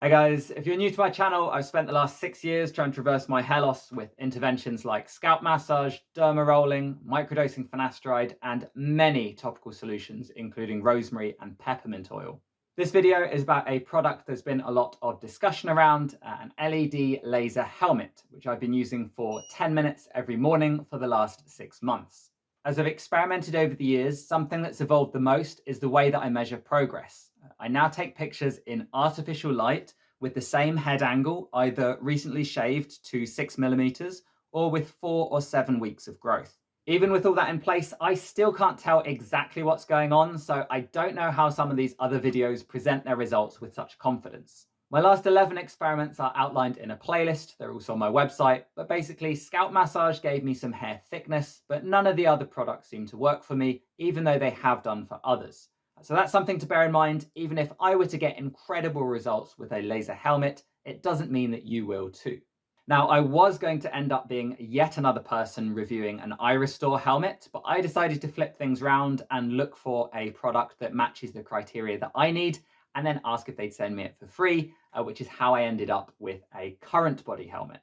Hey guys, if you're new to my channel, I've spent the last 6 years trying to reverse my hair loss with interventions like scalp massage, derma rolling, microdosing finasteride, and many topical solutions, including rosemary and peppermint oil. This video is about a product there's been a lot of discussion around, an LED laser helmet, which I've been using for 10 minutes every morning for the last 6 months. As I've experimented over the years, something that's evolved the most is the way that I measure progress. I now take pictures in artificial light with the same head angle, either recently shaved to 6 millimeters or with 4 or 7 weeks of growth. Even with all that in place, I still can't tell exactly what's going on, so I don't know how some of these other videos present their results with such confidence. My last 11 experiments are outlined in a playlist. They're also on my website, but basically scalp massage gave me some hair thickness, but none of the other products seem to work for me, even though they have done for others. So that's something to bear in mind. Even if I were to get incredible results with a laser helmet, it doesn't mean that you will too. Now, I was going to end up being yet another person reviewing an eye restore helmet, but I decided to flip things around and look for a product that matches the criteria that I need, and then ask if they'd send me it for free, which is how I ended up with a CurrentBody helmet.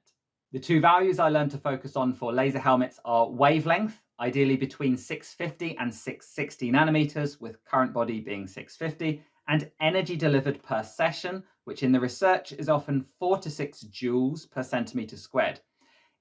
The two values I learned to focus on for laser helmets are wavelength, ideally between 650 and 660 nanometers, with CurrentBody being 650, and energy delivered per session, which in the research is often 4 to 6 joules per centimeter squared.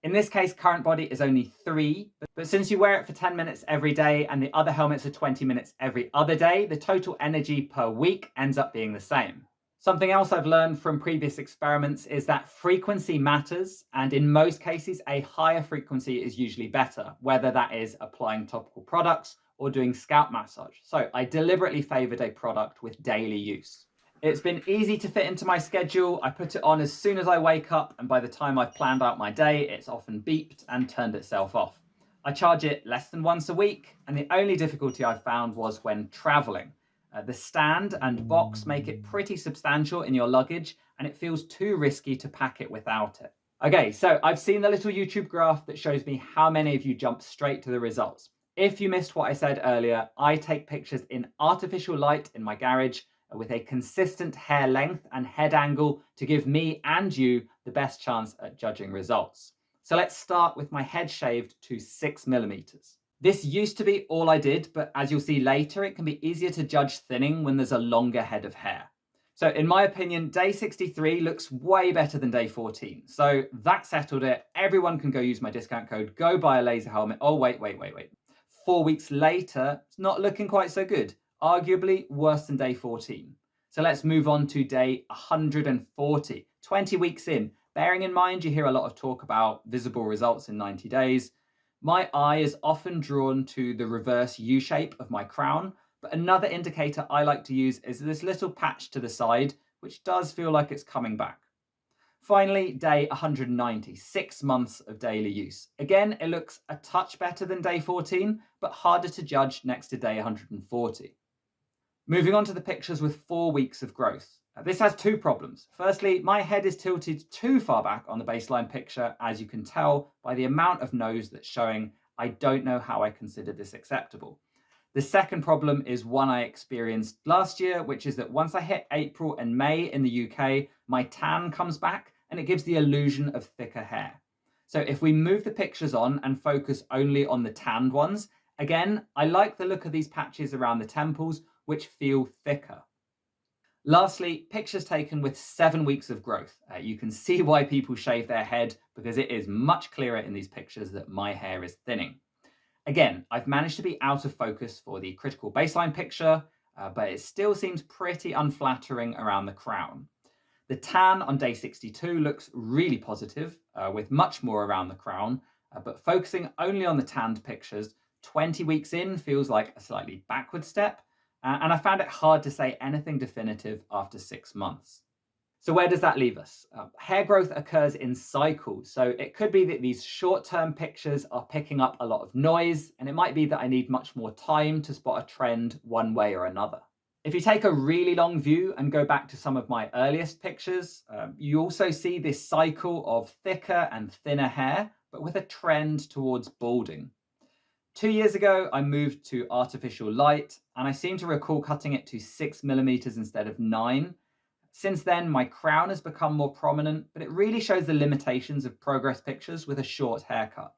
In this case, CurrentBody is only 3, but since you wear it for 10 minutes every day and the other helmets are 20 minutes every other day, the total energy per week ends up being the same. Something else I've learned from previous experiments is that frequency matters, and in most cases, a higher frequency is usually better, whether that is applying topical products or doing scalp massage. So I deliberately favored a product with daily use. It's been easy to fit into my schedule. I put it on as soon as I wake up, and by the time I've planned out my day, it's often beeped and turned itself off. I charge it less than once a week, and the only difficulty I found was when traveling. The stand and box make it pretty substantial in your luggage, and it feels too risky to pack it without it. Okay, so I've seen the little YouTube graph that shows me how many of you jump straight to the results. If you missed what I said earlier, I take pictures in artificial light in my garage with a consistent hair length and head angle to give me and you the best chance at judging results. So let's start with my head shaved to 6 millimeters. This used to be all I did, but as you'll see later, it can be easier to judge thinning when there's a longer head of hair. So in my opinion, day 63 looks way better than day 14. So that settled it. Everyone can go use my discount code, go buy a laser helmet. Oh, wait. 4 weeks later, it's not looking quite so good. Arguably worse than day 14. So let's move on to day 140, 20 weeks in. Bearing in mind, you hear a lot of talk about visible results in 90 days. My eye is often drawn to the reverse U shape of my crown, but another indicator I like to use is this little patch to the side, which does feel like it's coming back. Finally, day 190, 6 months of daily use. Again, it looks a touch better than day 14, but harder to judge next to day 140. Moving on to the pictures with 4 weeks of growth. This has two problems. Firstly, my head is tilted too far back on the baseline picture, as you can tell by the amount of nose that's showing. I don't know how I consider this acceptable. The second problem is one I experienced last year, which is that once I hit April and May in the UK, my tan comes back and it gives the illusion of thicker hair. So if we move the pictures on and focus only on the tanned ones, again, I like the look of these patches around the temples, which feel thicker. Lastly, pictures taken with 7 weeks of growth. You can see why people shave their head, because it is much clearer in these pictures that my hair is thinning. Again, I've managed to be out of focus for the critical baseline picture, but it still seems pretty unflattering around the crown. The tan on day 62 looks really positive, with much more around the crown, but focusing only on the tanned pictures, 20 weeks in feels like a slightly backward step, and I found it hard to say anything definitive after 6 months. So where does that leave us? Hair growth occurs in cycles, so it could be that these short-term pictures are picking up a lot of noise, and it might be that I need much more time to spot a trend one way or another. If you take a really long view and go back to some of my earliest pictures, you also see this cycle of thicker and thinner hair, but with a trend towards balding. 2 years ago, I moved to artificial light, and I seem to recall cutting it to 6 millimeters instead of 9. Since then, my crown has become more prominent, but it really shows the limitations of progress pictures with a short haircut.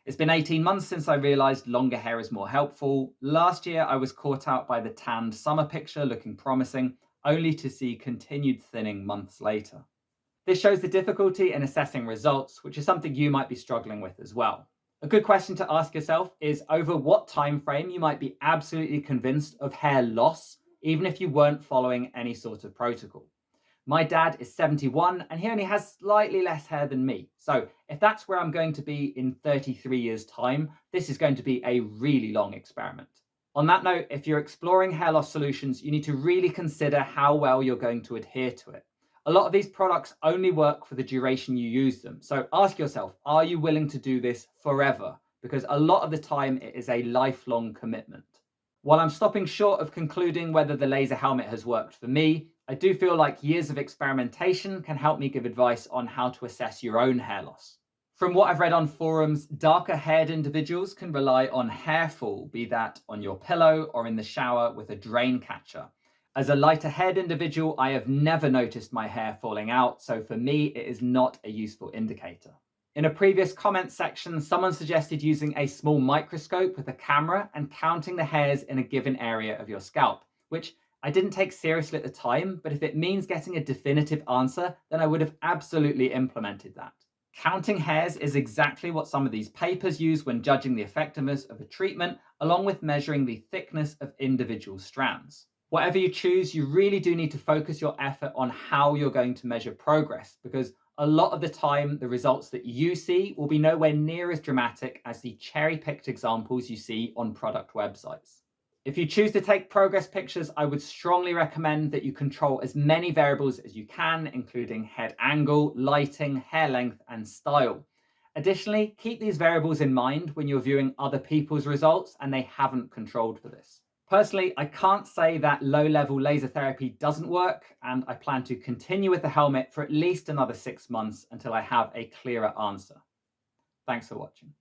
It's been 18 months since I realized longer hair is more helpful. Last year, I was caught out by the tanned summer picture looking promising, only to see continued thinning months later. This shows the difficulty in assessing results, which is something you might be struggling with as well. A good question to ask yourself is over what time frame you might be absolutely convinced of hair loss, even if you weren't following any sort of protocol. My dad is 71 and he only has slightly less hair than me. So if that's where I'm going to be in 33 years' time, this is going to be a really long experiment. On that note, if you're exploring hair loss solutions, you need to really consider how well you're going to adhere to it. A lot of these products only work for the duration you use them. So ask yourself, are you willing to do this forever? Because a lot of the time it is a lifelong commitment. While I'm stopping short of concluding whether the laser helmet has worked for me, I do feel like years of experimentation can help me give advice on how to assess your own hair loss. From what I've read on forums, darker haired individuals can rely on hair fall, be that on your pillow or in the shower with a drain catcher. As a lighter haired individual, I have never noticed my hair falling out, so for me, it is not a useful indicator. In a previous comment section, someone suggested using a small microscope with a camera and counting the hairs in a given area of your scalp, which I didn't take seriously at the time, but if it means getting a definitive answer, then I would have absolutely implemented that. Counting hairs is exactly what some of these papers use when judging the effectiveness of a treatment, along with measuring the thickness of individual strands. Whatever you choose, you really do need to focus your effort on how you're going to measure progress, because a lot of the time, the results that you see will be nowhere near as dramatic as the cherry-picked examples you see on product websites. If you choose to take progress pictures, I would strongly recommend that you control as many variables as you can, including head angle, lighting, hair length, and style. Additionally, keep these variables in mind when you're viewing other people's results and they haven't controlled for this. Personally, I can't say that low-level laser therapy doesn't work, and I plan to continue with the helmet for at least another 6 months until I have a clearer answer. Thanks for watching.